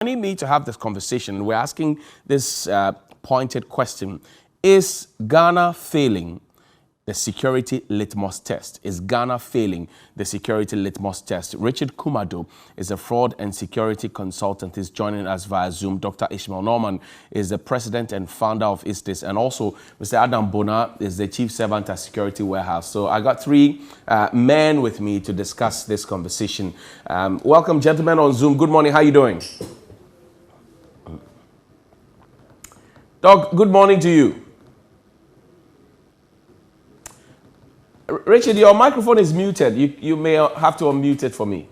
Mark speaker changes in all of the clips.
Speaker 1: Joining me to have this conversation, we're asking this pointed question. Is Ghana failing the security litmus test? Is Ghana failing the security litmus test? Richard Kumado is a fraud and security consultant. He's joining us via Zoom. Dr. Ishmael Norman is the president and founder of ISTIS. And also, Mr. Adam Bona is the chief servant at Security Warehouse. So I got three men with me to discuss this conversation. Welcome, gentlemen, on Zoom. Good morning. How are you doing? Doc, good morning to you. Richard, your microphone is muted. You may have to unmute it for me.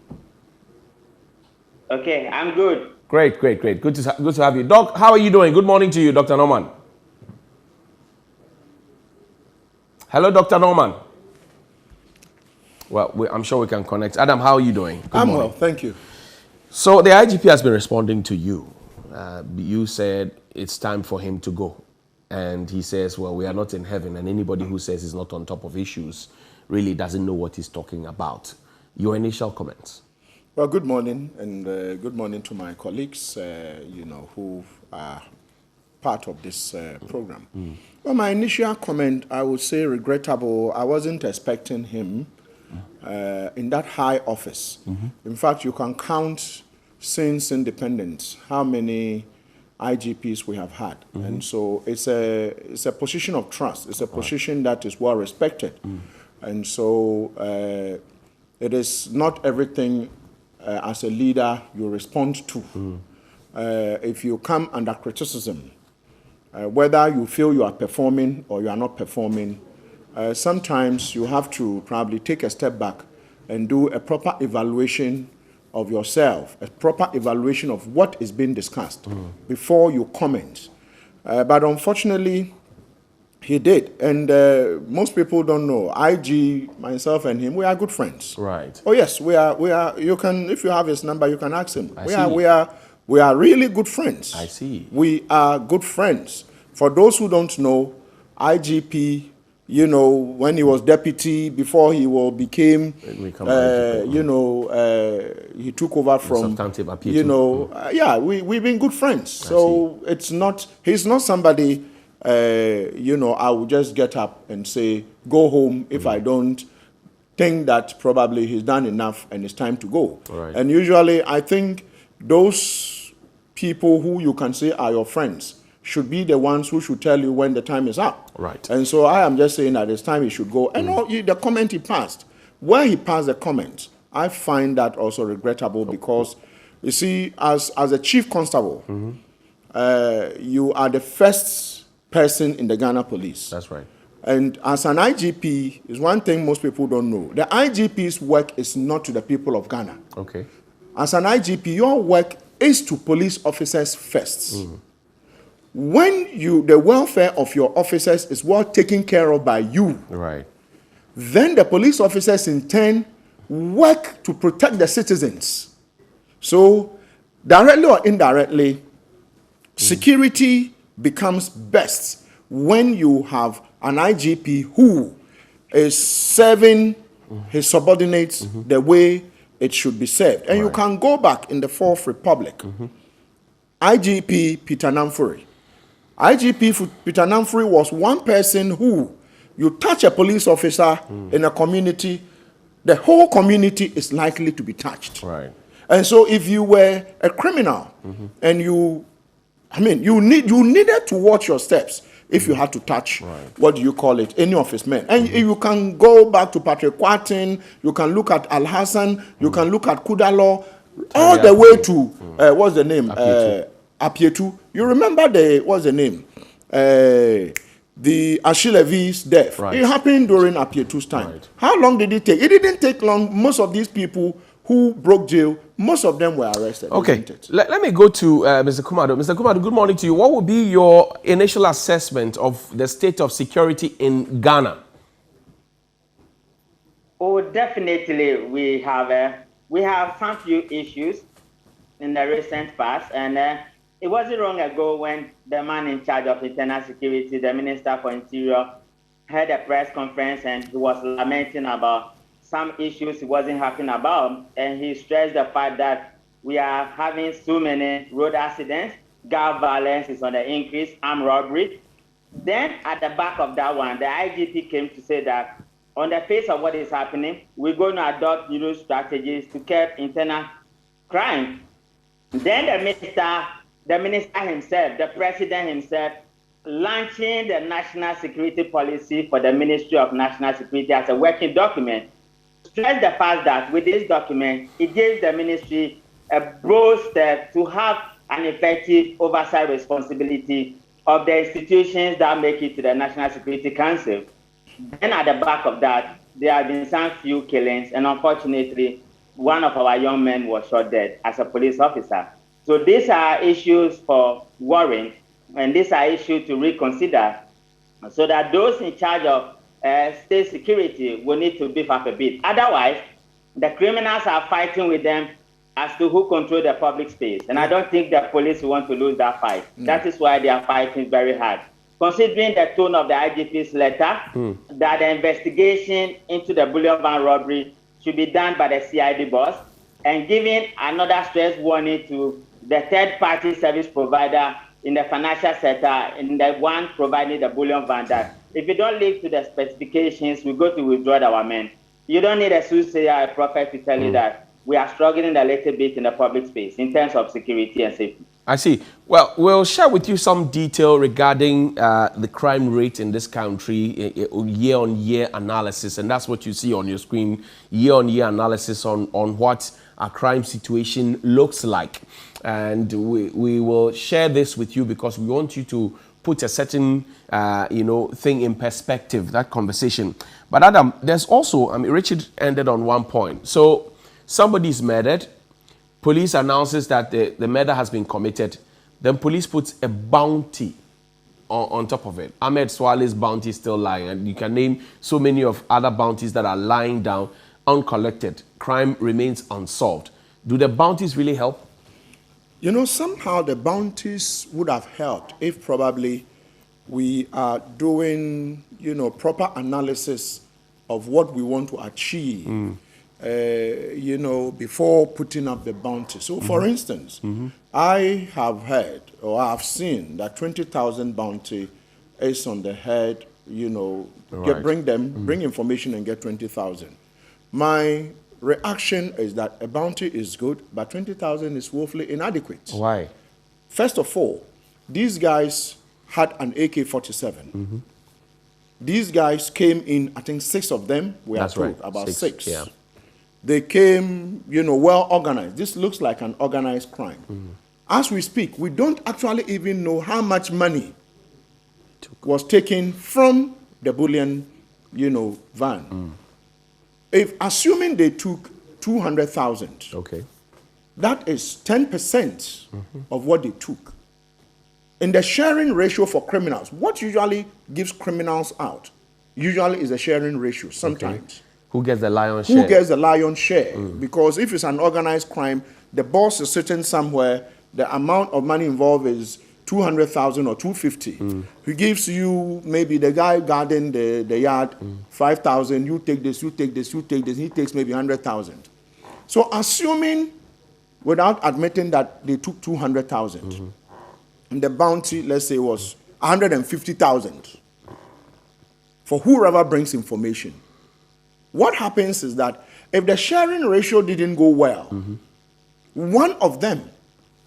Speaker 2: Okay, I'm good.
Speaker 1: Great. Good to have you. Doc, how are you doing? Good morning to you, Dr. Norman. Hello, Dr. Norman. Well, I'm sure we can connect. Adam, how are you doing? Good
Speaker 3: I'm
Speaker 1: morning.
Speaker 3: well, thank you.
Speaker 1: So the IGP has been responding to you. You said it's time for him to go. And he says, well, we are not in heaven, and anybody who says he's not on top of issues really doesn't know what he's talking about. Your initial comments?
Speaker 3: Well, good morning, and good morning to my colleagues, who are part of this program. Well, my initial comment, I would say regrettable. I wasn't expecting him in that high office. In fact, you can count since independence how many IGPs we have had. And so it's a position of trust. It's a position that is well respected. And so it is not everything as a leader you respond to. If you come under criticism, whether you feel you are performing or you are not performing, sometimes you have to probably take a step back and do a proper evaluation of yourself, a proper evaluation of what is being discussed before you comment. But unfortunately, he did. And most people don't know. IG, myself and him, we are good friends.
Speaker 1: Right.
Speaker 3: Oh yes, we are. You can, if you have his number, you can ask him. We are really good friends.
Speaker 1: I see.
Speaker 3: We are good friends. For those who don't know, IGP, when he was deputy, before he became, he took over from, we've been good friends. So he's not somebody, I will just get up and say, go home if I don't think that probably he's done enough and it's time to go.
Speaker 1: Right.
Speaker 3: And usually I think those people who you can say are your friends should be the ones who should tell you when the time is up.
Speaker 1: Right.
Speaker 3: And so I am just saying that it's time he should go. And the comment he passed, where he passed the comment, I find that also regrettable because, you see, as a chief constable, you are the first person in the Ghana police.
Speaker 1: That's right.
Speaker 3: And as an IGP, is one thing most people don't know. The IGP's work is not to the people of Ghana.
Speaker 1: Okay.
Speaker 3: As an IGP, your work is to police officers first. When the welfare of your officers is well taken care of by you,
Speaker 1: right,
Speaker 3: then the police officers in turn work to protect the citizens. So directly or indirectly, security becomes best when you have an IGP who is serving his subordinates the way it should be served. And you can go back in the Fourth Republic. IGP Peter Namfuri. IGP Peter Namfuri was one person who, you touch a police officer in a community, the whole community is likely to be touched.
Speaker 1: Right.
Speaker 3: And so if you were a criminal and you needed to watch your steps if you had to touch, what do you call it, any of his men. And you can go back to Patrick Quatin, you can look at Al Hassan, you can look at Kudalo, all the way to, what's the name? Apietu. You remember what's the name? The Ashilevi's death.
Speaker 1: Right.
Speaker 3: It happened during Apietu's time.
Speaker 1: Right.
Speaker 3: How long did it take? It didn't take long. Most of these people who broke jail, most of them were arrested.
Speaker 1: Okay. Let me go to Mr. Kumado. Mr. Kumado, good morning to you. What would be your initial assessment of the state of security in Ghana?
Speaker 2: Oh, definitely, we have some few issues in the recent past, and it wasn't long ago when the man in charge of internal security, the Minister for Interior, had a press conference and he was lamenting about some issues he wasn't happy about, and he stressed the fact that we are having so many road accidents, gun violence is on the increase, armed robbery. Then at the back of that one, the IGP came to say that on the face of what is happening, we're going to adopt new strategies to curb internal crime. Then the minister himself, the president himself, launching the national security policy for the Ministry of National Security as a working document. Stress the fact that with this document, it gives the ministry a broad step to have an effective oversight responsibility of the institutions that make it to the National Security Council. Then at the back of that, there have been some few killings, and unfortunately, one of our young men was shot dead as a police officer. So these are issues for worrying, and these are issues to reconsider, so that those in charge of state security will need to beef up a bit. Otherwise, the criminals are fighting with them as to who controls the public space. And I don't think the police want to lose that fight. That is why they are fighting very hard. Considering the tone of the IGP's letter, that the investigation into the bullion van robbery should be done by the CID boss, and giving another stress warning to the third-party service provider in the financial sector, in the one providing the bullion van, that if you don't live to the specifications, we go to withdraw our men. You don't need a soothsayer, a prophet to tell you that we are struggling a little bit in the public space in terms of security and safety.
Speaker 1: I see. Well, we'll share with you some detail regarding the crime rate in this country, year-on-year analysis, and that's what you see on your screen, year-on-year analysis on what our crime situation looks like. And we will share this with you because we want you to put a certain, thing in perspective, that conversation. But Adam, there's also, Richard ended on one point. So somebody is murdered. Police announces that the murder has been committed. Then police puts a bounty on top of it. Ahmed Swale's bounty is still lying. And you can name so many of other bounties that are lying down, uncollected. Crime remains unsolved. Do the bounties really help?
Speaker 3: You know, somehow the bounties would have helped if probably we are doing, proper analysis of what we want to achieve. Before putting up the bounty. So, for instance, I have heard or I have seen that 20,000 bounty is on the head, bring information and get 20,000. My reaction is that a bounty is good, but 20,000 is woefully inadequate.
Speaker 1: Why?
Speaker 3: First of all, these guys had an AK-47. These guys came in, I think 6 of them, we are told, about 6.
Speaker 1: Yeah.
Speaker 3: They came, well organized. This looks like an organized crime. As we speak, we don't actually even know how much money was taken from the bullion, van. If assuming they took 200,000,
Speaker 1: okay,
Speaker 3: that is 10% of what they took. In the sharing ratio for criminals, what usually gives criminals out usually is a sharing ratio sometimes.
Speaker 1: Okay. Who gets the lion's share?
Speaker 3: Who gets the lion's share? Because if it's an organized crime, the boss is sitting somewhere, the amount of money involved is 200,000 or 250. He gives you, maybe the guy guarding the yard, 5,000, you take this, you take this, you take this, he takes maybe 100,000. So assuming, without admitting that they took 200,000, and the bounty, let's say, was 150,000 for whoever brings information. What happens is that if the sharing ratio didn't go well, one of them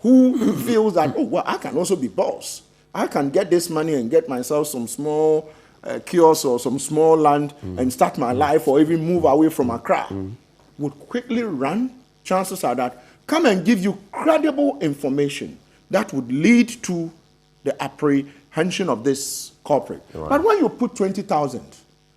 Speaker 3: who feels that, I can also be boss. I can get this money and get myself some small kiosk or some small land and start my life or even move away from Accra, would quickly run. Chances are that come and give you credible information that would lead to the apprehension of this culprit. Right. But when you put 20,000,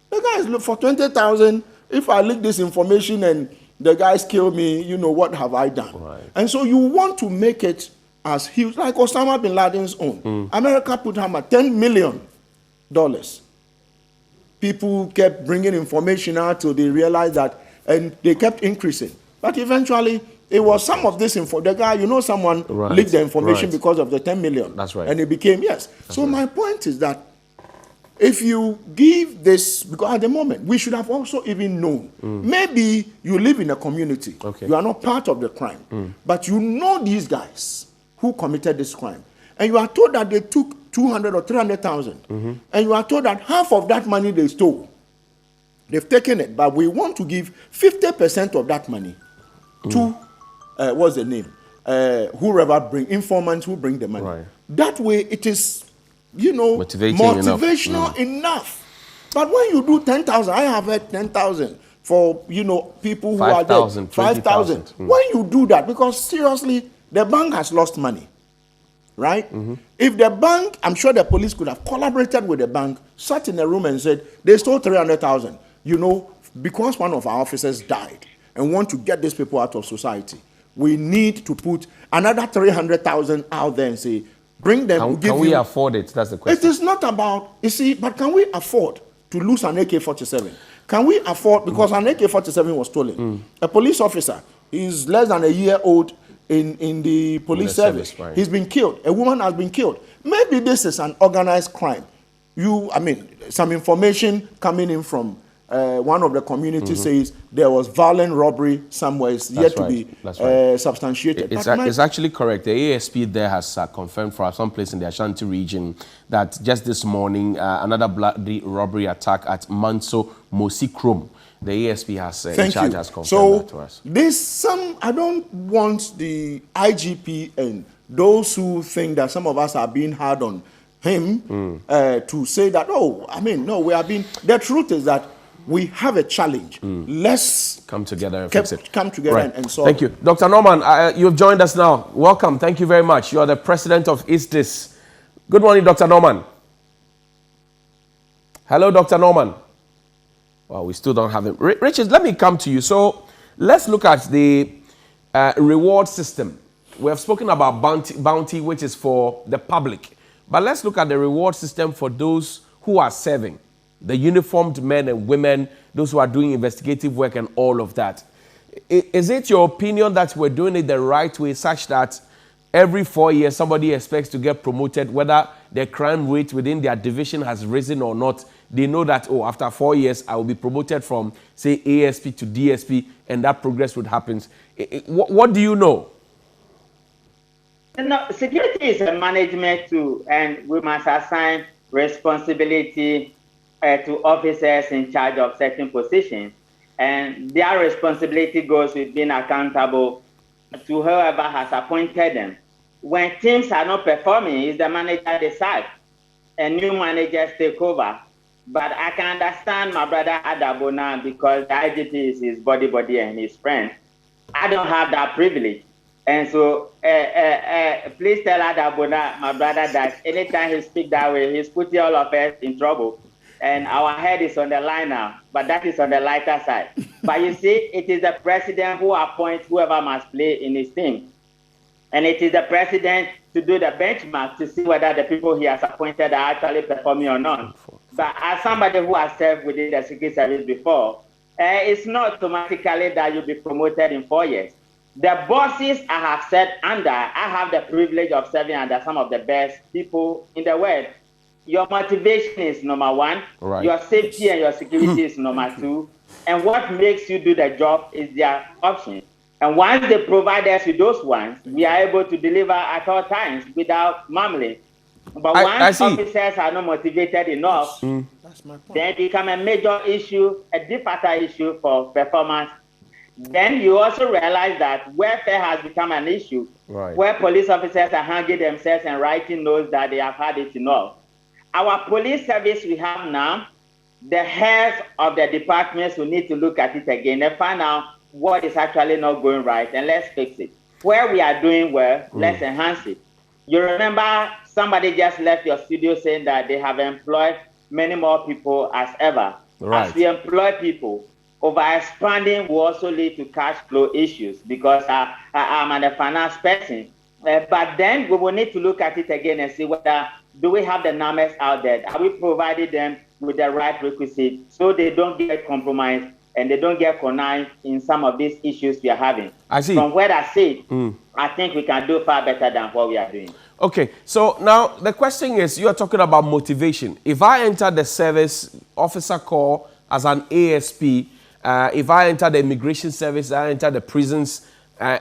Speaker 3: the guys look for 20,000. If I leak this information and the guys kill me, what have I done? Right. And so you want to make it as huge, like Osama bin Laden's own. America put him at $10 million. People kept bringing information out till they realized that, and they kept increasing. But eventually, it was some of this info. The guy, someone leaked the information because of the 10 million.
Speaker 1: That's right.
Speaker 3: And it became, yes.
Speaker 1: That's
Speaker 3: so
Speaker 1: right.
Speaker 3: my point is that if you give this, because at the moment, we should have also even known. Maybe you live in a community, you are not part of the crime, but you know these guys who committed this crime, and you are told that they took 200 or 300,000, and you are told that half of that money they stole, they've taken it, but we want to give 50% of that money to, what's the name? Whoever bring, informants who bring the money.
Speaker 1: Right.
Speaker 3: That way it is, you know,
Speaker 1: motivational
Speaker 3: enough. But when you do 10,000, I have heard 10,000 for, you know, people who are there. 5,000. When you do that, because seriously, the bank has lost money, right? If the bank, I'm sure the police could have collaborated with the bank, sat in a room and said, they stole 300,000, you know, because one of our officers died and want to get these people out of society. We need to put another 300,000 out there and say, bring them.
Speaker 1: Can we afford it? That's the question.
Speaker 3: It is not about, you see, but can we afford to lose an AK-47? Can we afford, because an AK-47 was stolen. A police officer is less than a year old in the police service.
Speaker 1: Right.
Speaker 3: He's been killed. A woman has been killed. Maybe this is an organized crime. Some information coming in from one of the communities says there was violent robbery somewhere. It's yet to be substantiated.
Speaker 1: It's actually correct. The ASP there has confirmed for some place in the Ashanti region that just this morning, another bloody robbery attack at Manso Mosi Krom. The ASP has in charge has confirmed that to us.
Speaker 3: I don't want the IGP and those who think that some of us are being hard on him to say that, no, we are being. The truth is that we have a challenge. Let's
Speaker 1: come together and fix it.
Speaker 3: Come together and solve.
Speaker 1: Thank you. Dr. Norman, you've joined us now. Welcome. Thank you very much. You are the president of ISDIS. Good morning, Dr. Norman. Hello, Dr. Norman. Well, we still don't have him. Richard, let me come to you. So let's look at the reward system. We have spoken about bounty, which is for the public. But let's look at the reward system for those who are serving. The uniformed men and women, those who are doing investigative work and all of that. Is it your opinion that we're doing it the right way, such that every 4 years somebody expects to get promoted, whether their crime rate within their division has risen or not? They know that, after 4 years, I will be promoted from, say, ASP to DSP, and that progress would happen. What do you know?
Speaker 2: No, security is a management tool, and we must assign responsibility to officers in charge of certain positions, and their responsibility goes with being accountable to whoever has appointed them. When teams are not performing, it's the manager decides, and new managers take over. But I can understand my brother Adabona, because the IGP is his body and his friend. I don't have that privilege. And so please tell Adabona, my brother, that anytime he speaks that way, he's putting all of us in trouble. And our head is on the line now, but that is on the lighter side. But you see, it is the president who appoints whoever must play in his team. And it is the president to do the benchmark to see whether the people he has appointed are actually performing or not. But as somebody who has served within the Secret Service before, it's not automatically that you'll be promoted in 4 years. The bosses I have served under, I have the privilege of serving under some of the best people in the world. Your motivation is number one. Right. Your safety and your security is number two. And what makes you do the job is their option. And once they provide us with those ones, we are able to deliver at all times without mumbling. But once officers are not motivated enough, then it becomes a major issue, a de facto issue for performance. Then you also realize that welfare has become an issue, where police officers are hanging themselves and writing notes that they have had it enough. Our police service we have now, the heads of the departments will need to look at it again and find out what is actually not going right, and let's fix it. Where we are doing well, let's enhance it. You remember somebody just left your studio saying that they have employed many more people as ever. Right. As we employ people, over-expanding will also lead to cash flow issues, because I'm a finance person. But then we will need to look at it again and see whether, do we have the numbers out there? Are we providing them with the right requisite so they don't get compromised and they don't get connived in some of these issues we are having.
Speaker 1: I see.
Speaker 2: From where I sit, I think we can do far better than what we are doing.
Speaker 1: Okay, so now the question is, you are talking about motivation. If I enter the service, officer corps as an ASP, if I enter the immigration service, I enter the prisons,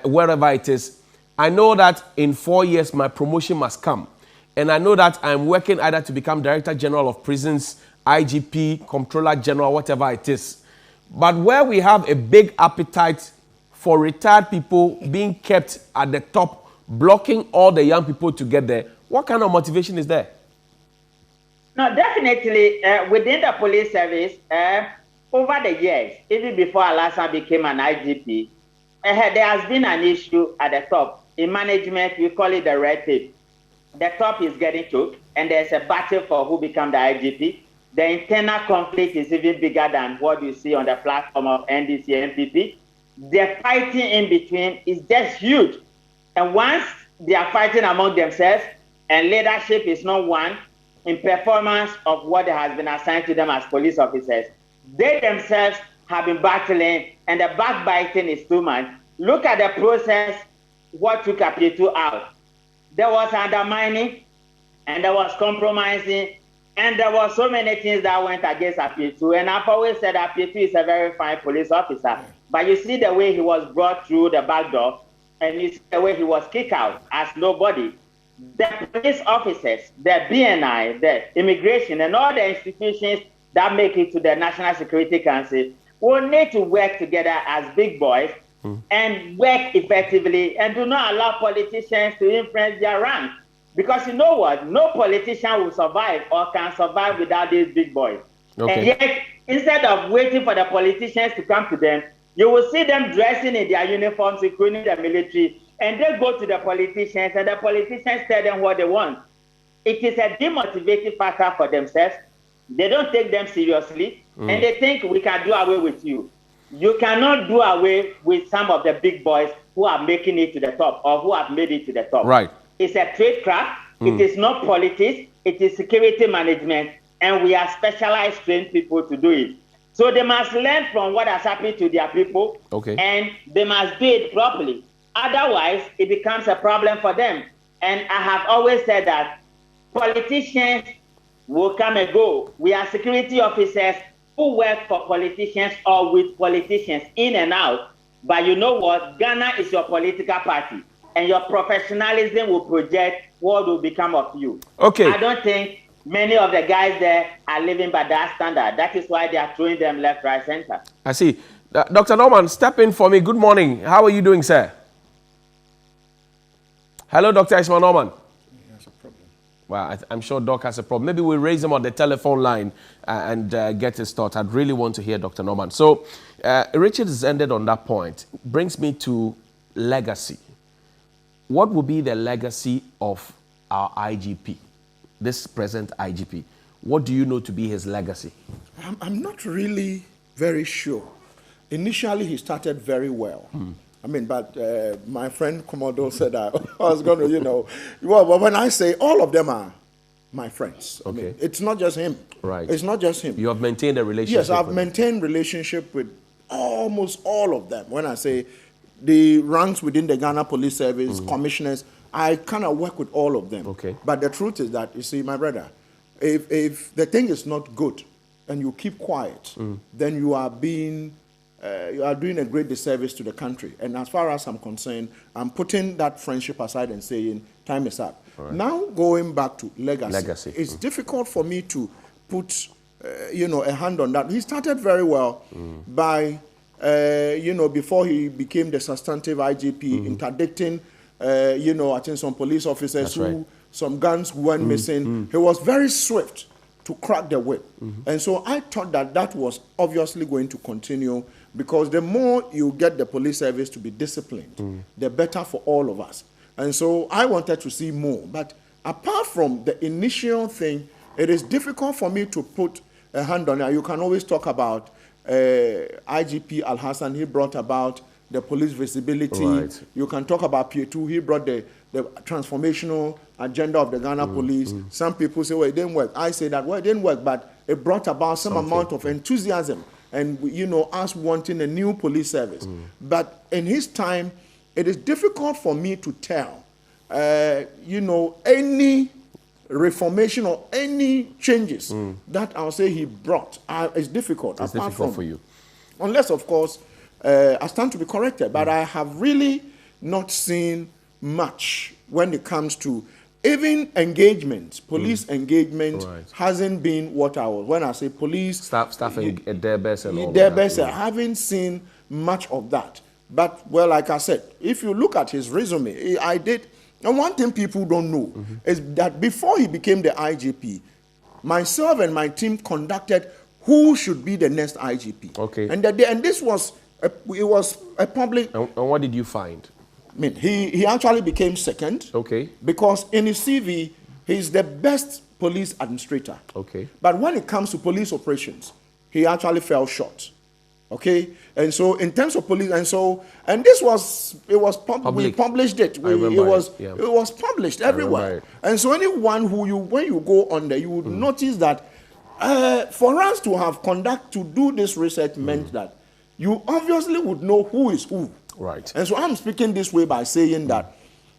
Speaker 1: wherever it is, I know that in 4 years my promotion must come. And I know that I'm working either to become Director General of Prisons, IGP, Comptroller General, whatever it is. But where we have a big appetite for retired people being kept at the top, blocking all the young people to get there, what kind of motivation is there?
Speaker 2: No, definitely within the police service, over the years, even before Alassane became an IGP, there has been an issue at the top. In management, we call it the red tape. The top is getting choked, and there's a battle for who become the IGP. The internal conflict is even bigger than what you see on the platform of NDC and MPP. The fighting in between is just huge. And once they are fighting among themselves, and leadership is not one in performance of what has been assigned to them as police officers, they themselves have been battling, and the backbiting is too much. Look at the process, what took Apietu out. There was undermining, and there was compromising, and there were so many things that went against Apietu. And I've always said Apietu is a very fine police officer. But you see the way he was brought through the back door, and you see the way he was kicked out as nobody. The police officers, the BNI, the immigration, and all the institutions that make it to the National Security Council will need to work together as big boys and work effectively, and do not allow politicians to influence their ranks. Because you know what? No politician will survive or can survive without these big boys. Okay. And yet, instead of waiting for the politicians to come to them, you will see them dressing in their uniforms, including the military, and they go to the politicians, and the politicians tell them what they want. It is a demotivating factor for themselves. They don't take them seriously, and they think we can do away with you. You cannot do away with some of the big boys who are making it to the top or who have made it to the top.
Speaker 1: Right.
Speaker 2: It's a tradecraft. It is not politics. It is security management, and we are specialized trained people to do it. So they must learn from what has happened to their people, and they must do it properly. Otherwise, it becomes a problem for them. And I have always said that politicians will come and go. We are security officers who work for politicians or with politicians in and out. But you know what? Ghana is your political party, and your professionalism will project what will become of you. Okay. I don't think many of the guys there are living by that standard. That is why they are throwing them left, right, center. I see.
Speaker 1: Dr. Norman, step in for me. Good morning. How are you doing, sir? Hello, Dr. Ismail Norman.
Speaker 3: He has a problem.
Speaker 1: Well, I'm sure Doc has a problem. Maybe we'll raise him on the telephone line and get his thought. I'd really want to hear Dr. Norman. So, Richard has ended on that point. Brings me to legacy. What will be the legacy of our IGP, this present IGP? What do you know to be his legacy?
Speaker 3: I'm not really very sure. Initially, he started very well. I mean, but my friend Commodore said I was going to, well, but when I say all of them are my friends, I mean, it's not just him.
Speaker 1: Right.
Speaker 3: It's not just him.
Speaker 1: You have maintained a relationship.
Speaker 3: Yes, I've maintained relationship with almost all of them. When I say the ranks within the Ghana Police Service, commissioners, I kind of work with all of them.
Speaker 1: Okay.
Speaker 3: But the truth is that, you see, my brother, if the thing is not good and you keep quiet, then you are doing a great disservice to the country. And as far as I'm concerned, I'm putting that friendship aside and saying, time is up. Right. Now, going back to legacy. It's difficult for me to put, a hand on that. He started very well by, before he became the substantive IGP, interdicting, I think some police officers some guns went missing. He was very swift to crack the whip. And so I thought that was obviously going to continue, because the more you get the police service to be disciplined, the better for all of us. And so I wanted to see more. But apart from the initial thing, it is difficult for me to put a hand on it. You can always talk about IGP Al-Hassan. He brought about the police visibility. Right. You can talk about P2. He brought the transformational agenda of the Ghana police. Some people say, well, it didn't work. I say that, well, it didn't work, but it brought about some amount of enthusiasm and us wanting a new police service. But in his time, it is difficult for me to tell, any reformation or any changes that I'll say he brought. It's difficult.
Speaker 1: It's difficult for you.
Speaker 3: Unless, of course, I stand to be corrected, but I have really not seen much when it comes to even engagement. Police engagement hasn't been what I was. When I say police,
Speaker 1: staffing their best and all
Speaker 3: I haven't seen much of that. But, well, like I said, if you look at his resume, I did. And one thing people don't know is that before he became the IGP, myself and my team conducted who should be the next IGP.
Speaker 1: Okay.
Speaker 3: And this was a public.
Speaker 1: And what did you find?
Speaker 3: I mean, he actually became second.
Speaker 1: Okay.
Speaker 3: Because in his CV, he's the best police administrator.
Speaker 1: Okay.
Speaker 3: But when it comes to police operations, he actually fell short. Okay, and so in terms of police, and this was we published it. It was published everywhere. And so anyone when you go on there, you would notice that for us to have to do this research meant that you obviously would know who is who.
Speaker 1: Right.
Speaker 3: And so I'm speaking this way by saying that,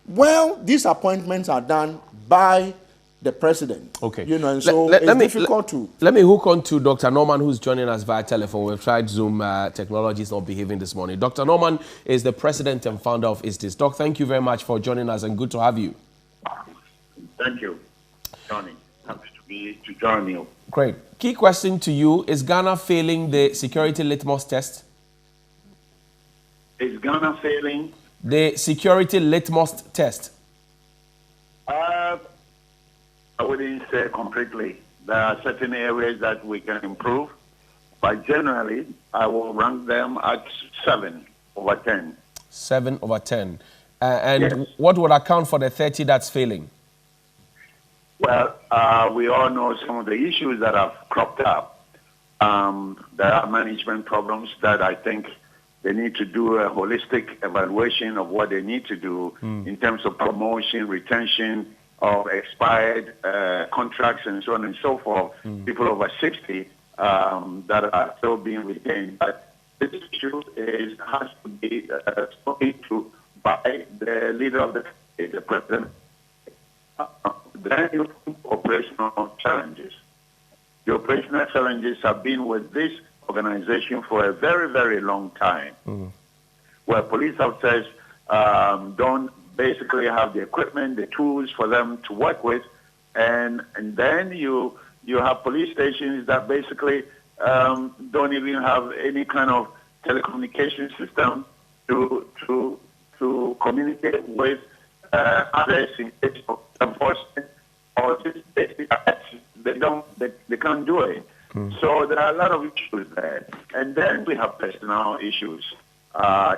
Speaker 3: well, these appointments are done by the president.
Speaker 1: Okay.
Speaker 3: And so it's difficult to...
Speaker 1: Let me hook on to Dr. Norman, who's joining us via telephone. We've tried Zoom. Technology is not behaving this morning. Dr. Norman is the president and founder of ISTIS. Doc, thank you very much for joining us, and good to have you.
Speaker 4: Thank you, Johnny. Happy to join you.
Speaker 1: Great. Key question to you, is Ghana failing the security litmus test?
Speaker 4: Is Ghana failing?
Speaker 1: The security litmus test.
Speaker 4: I wouldn't say completely. There are certain areas that we can improve, but generally, I will rank them at 7 over 10.
Speaker 1: 7 over 10. And
Speaker 4: yes.
Speaker 1: What would account for the 30 that's failing?
Speaker 4: Well, we all know some of the issues that have cropped up. There are management problems that I think they need to do a holistic evaluation of what they need to do in terms of promotion, retention of expired contracts and so on and so forth. People over 60 that are still being retained. But this issue has to be spoken to by the leader of the president. Then operational challenges. The operational challenges have been with this organization for a very, very long time, where police officers don't basically have the equipment, the tools for them to work with, and then you have police stations that basically don't even have any kind of telecommunication system to communicate with others in case of enforcement or just basic actions. They can't do it. So there are a lot of issues there. And then we have personnel issues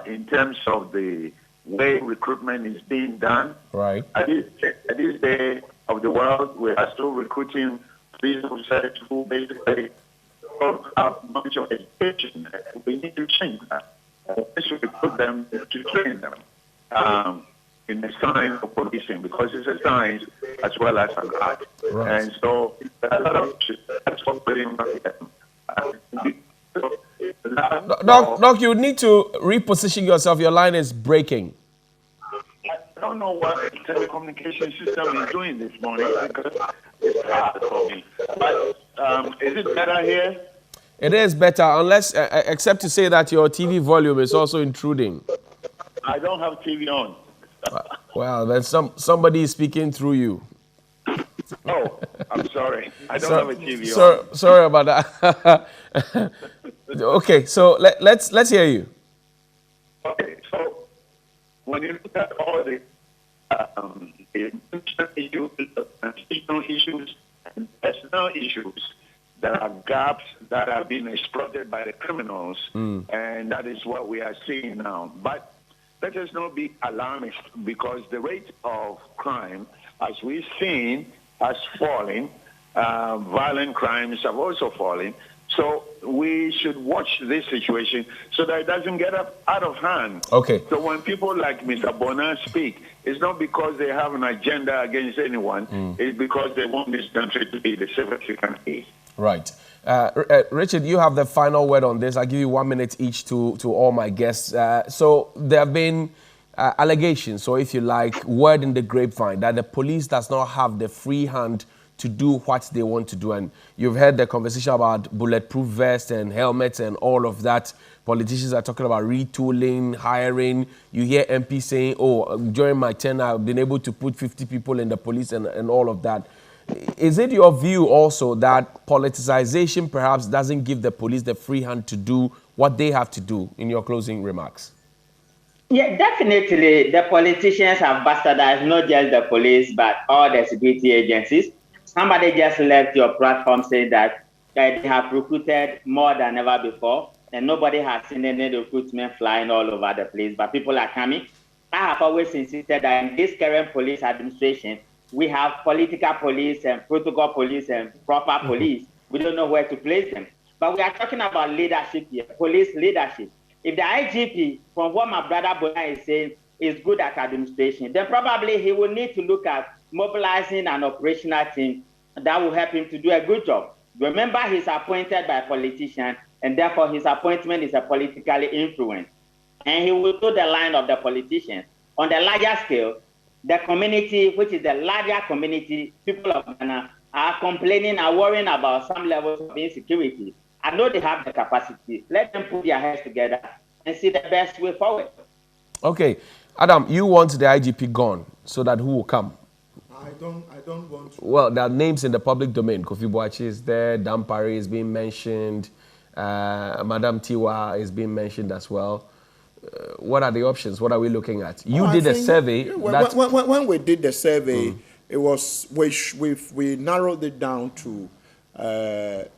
Speaker 4: in terms of the way recruitment is being done.
Speaker 1: Right.
Speaker 4: At this day of the world, we are still recruiting police officers who basically don't have much of education. We need to change that. We should recruit them to train them in the science of policing, because it's a science as well as an art.
Speaker 1: Right.
Speaker 4: And so there are a lot of issues. That's what pretty much
Speaker 1: Doc, you need to reposition yourself. Your line is breaking.
Speaker 4: I don't know what the telecommunication system is doing this morning, because it's hard for me. But is it better here?
Speaker 1: It is better, unless, except to say that your TV volume is also intruding.
Speaker 4: I don't have TV on.
Speaker 1: Well, then somebody is speaking through you.
Speaker 4: Oh, I'm sorry. I don't have a TV on.
Speaker 1: Sorry about that. Okay, so let's hear you.
Speaker 4: Okay, so when you look at all the institutional issues and personal issues, there are gaps that are being exploited by the criminals, and that is what we are seeing now. But let us not be alarmist, because the rate of crime, as we've seen, has fallen. Violent crimes have also fallen. So we should watch this situation so that it doesn't get out of hand.
Speaker 1: Okay.
Speaker 4: So when people like Mr. Bonner speak, it's not because they have an agenda against anyone. It's because they want this country to be the safest it can be.
Speaker 1: Right. Richard, you have the final word on this. I'll give you 1 minute each to all my guests. So there have been allegations, so if you like, word in the grapevine, that the police does not have the free hand to do what they want to do. And you've heard the conversation about bulletproof vests and helmets and all of that. Politicians are talking about retooling, hiring. You hear MPs saying, oh, during my tenure, I've been able to put 50 people in the police and all of that. Is it your view also that politicization perhaps doesn't give the police the free hand to do what they have to do, in your closing remarks?
Speaker 2: Yeah, definitely. The politicians have bastardized not just the police, but all the security agencies. Somebody just left your platform saying that they have recruited more than ever before, and nobody has seen any recruitment flying all over the place, but people are coming. I have always insisted that in this current police administration, we have political police and protocol police and proper police. We don't know where to place them. But we are talking about leadership here, police leadership. If the IGP, from what my brother Bona is saying, is good at administration, then probably he will need to look at mobilizing an operational team that will help him to do a good job. Remember, he's appointed by politicians, and therefore his appointment is a politically influenced. And he will do the line of the politicians. On the larger scale, the community, which is the larger community, people of Ghana, are complaining, are worrying about some levels of insecurity. I know they have the capacity. Let them put their heads together and see the best way forward.
Speaker 1: Okay. Adam, you want the IGP gone so that who will come?
Speaker 3: I don't want to.
Speaker 1: Well, there are names in the public domain. Kofi Boachi is there. Dampari is being mentioned. Madam Tiwa is being mentioned as well. What are the options? What are we looking at? You did a survey.
Speaker 3: When we did the survey, it was we narrowed it down to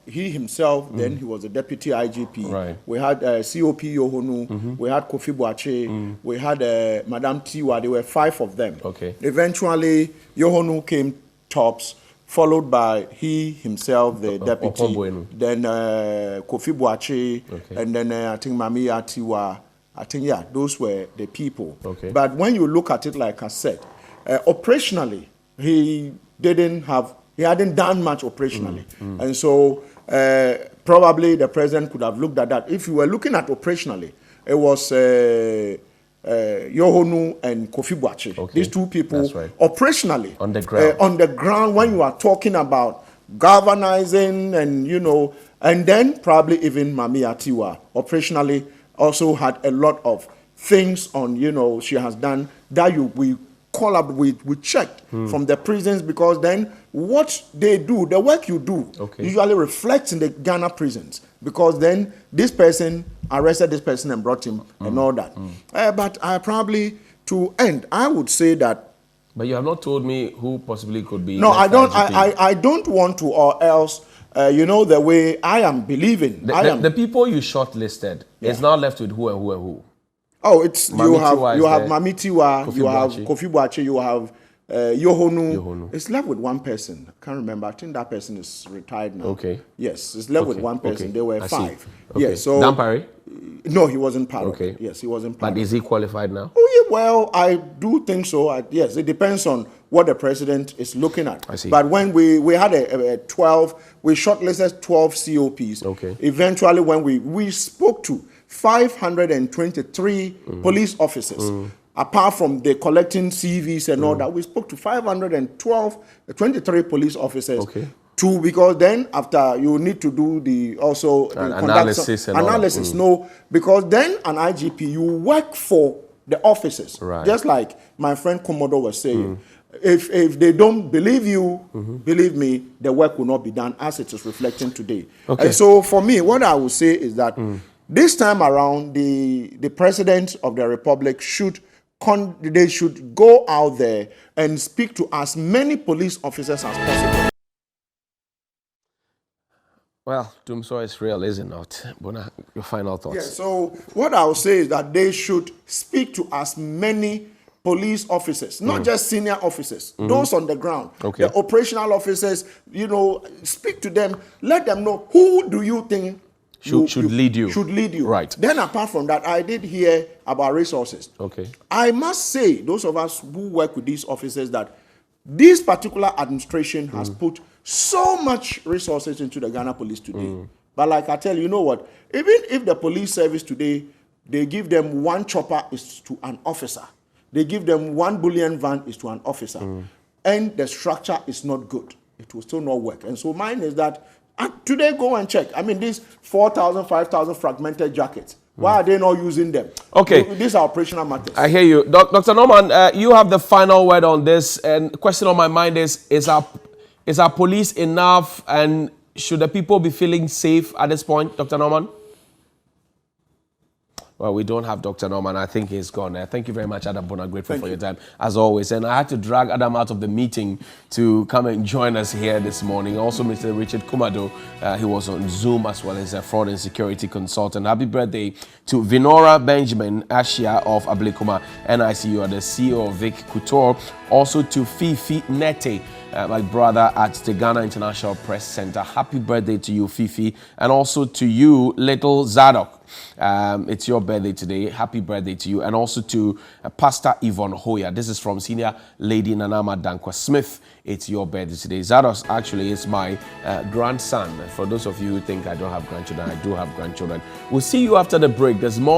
Speaker 3: he himself. Then he was a deputy IGP.
Speaker 1: Right.
Speaker 3: We had COP Yohonu. We had Kofi Boachi. We had Madam Tiwa. There were 5 of them.
Speaker 1: Okay.
Speaker 3: Eventually, Yohonu came tops, followed by he himself, the deputy. Then Kofi Boachi, and then I think Mamiya Tiwa. I think, yeah, those were the people.
Speaker 1: Okay.
Speaker 3: But when you look at it, like I said, operationally, he hadn't done much operationally. And so probably the president could have looked at that. If you were looking at operationally, it was Yohonu and Kofi Boachi.
Speaker 1: Okay.
Speaker 3: These 2 people,
Speaker 1: that's right,
Speaker 3: operationally.
Speaker 1: On the ground.
Speaker 3: On the ground, when you are talking about galvanizing and, you know, and then probably even Mamiya Tiwa, operationally, also had a lot of things on, you know, she has done that we call up, we checked from the prisons, because then what they do, the work you do, usually reflects in the Ghana prisons, because then this person arrested this person and brought him and all that. But I probably, to end, I would say that.
Speaker 1: But you have not told me who possibly could be.
Speaker 3: No, I don't. I don't want to, or else. You know, the way I am believing.
Speaker 1: The people you shortlisted, it's now left with who and who and who?
Speaker 3: Oh, it's you have Mami Tiwa, you have
Speaker 1: Boachi.
Speaker 3: Kofi Boachi, you have Yohonu. It's left with 1 person. I can't remember. I think that person is retired now.
Speaker 1: Okay.
Speaker 3: Yes, it's left with 1 person. There were 5.
Speaker 1: Okay.
Speaker 3: Yes. So
Speaker 1: Dampari?
Speaker 3: No, he wasn't part
Speaker 1: okay.
Speaker 3: of it. Yes, he wasn't part.
Speaker 1: But is he qualified now?
Speaker 3: Oh yeah, well, I do think so. Yes, it depends on what the president is looking at.
Speaker 1: I see.
Speaker 3: But when we had a 12, we shortlisted 12 COPs.
Speaker 1: Okay.
Speaker 3: Eventually, when we spoke to 523 police officers, apart from the collecting CVs and all that, we spoke to 23 police officers.
Speaker 1: Okay.
Speaker 3: Because then after you need to do the
Speaker 1: analysis and
Speaker 3: analysis. No, because then an IGP, you work for the officers.
Speaker 1: Right.
Speaker 3: Just like my friend Komodo was saying. If they don't believe you, believe me, the work will not be done as it is reflecting today.
Speaker 1: Okay.
Speaker 3: And so for me, what I would say is that this time around, the president of the republic should go out there and speak to as many police officers as possible.
Speaker 1: Well, Doomsaw is real, is it not? Bona, your final thoughts.
Speaker 3: Yeah, so what I would say is that they should speak to as many police officers, not just senior officers, those on the ground, the operational officers, you know, speak to them, let them know who do you think
Speaker 1: should lead you.
Speaker 3: Should lead you.
Speaker 1: Right.
Speaker 3: Then apart from that, I did hear about resources.
Speaker 1: Okay.
Speaker 3: I must say, those of us who work with these officers, that this particular administration has put so much resources into the Ghana police today. But like I tell you, you know what? Even if the police service today, they give them one chopper is to an officer. They give them one bullion van is to an officer. And the structure is not good. It will still not work. And so mine is that, today go and check. I mean, these 4,000, 5,000 fragmented jackets, why are they not using them?
Speaker 1: Okay.
Speaker 3: These are operational matters.
Speaker 1: I hear you. Dr. Norman, you have the final word on this. And the question on my mind is our police enough, and should the people be feeling safe at this point, Dr. Norman? Well, we don't have Dr. Norman. I think he's gone. Thank you very much, Adam Bona. Grateful for your time, as always. And I had to drag Adam out of the meeting to come and join us here this morning. Also, Mr. Richard Kumado, he was on Zoom as well as a fraud and security consultant. Happy birthday to Vinora Benjamin Ashia of Ablekuma NICU, and the CEO of Vic Couture. Also to Fifi Nete, my brother at the Ghana International Press Center. Happy birthday to you, Fifi. And also to you, little Zadok. It's your birthday today. Happy birthday to you. And also to Pastor Yvonne Hoya. This is from Senior Lady Nanama Dankwa Smith. It's your birthday today. Zadok actually is my grandson. For those of you who think I don't have grandchildren, I do have grandchildren. We'll see you after the break. There's more.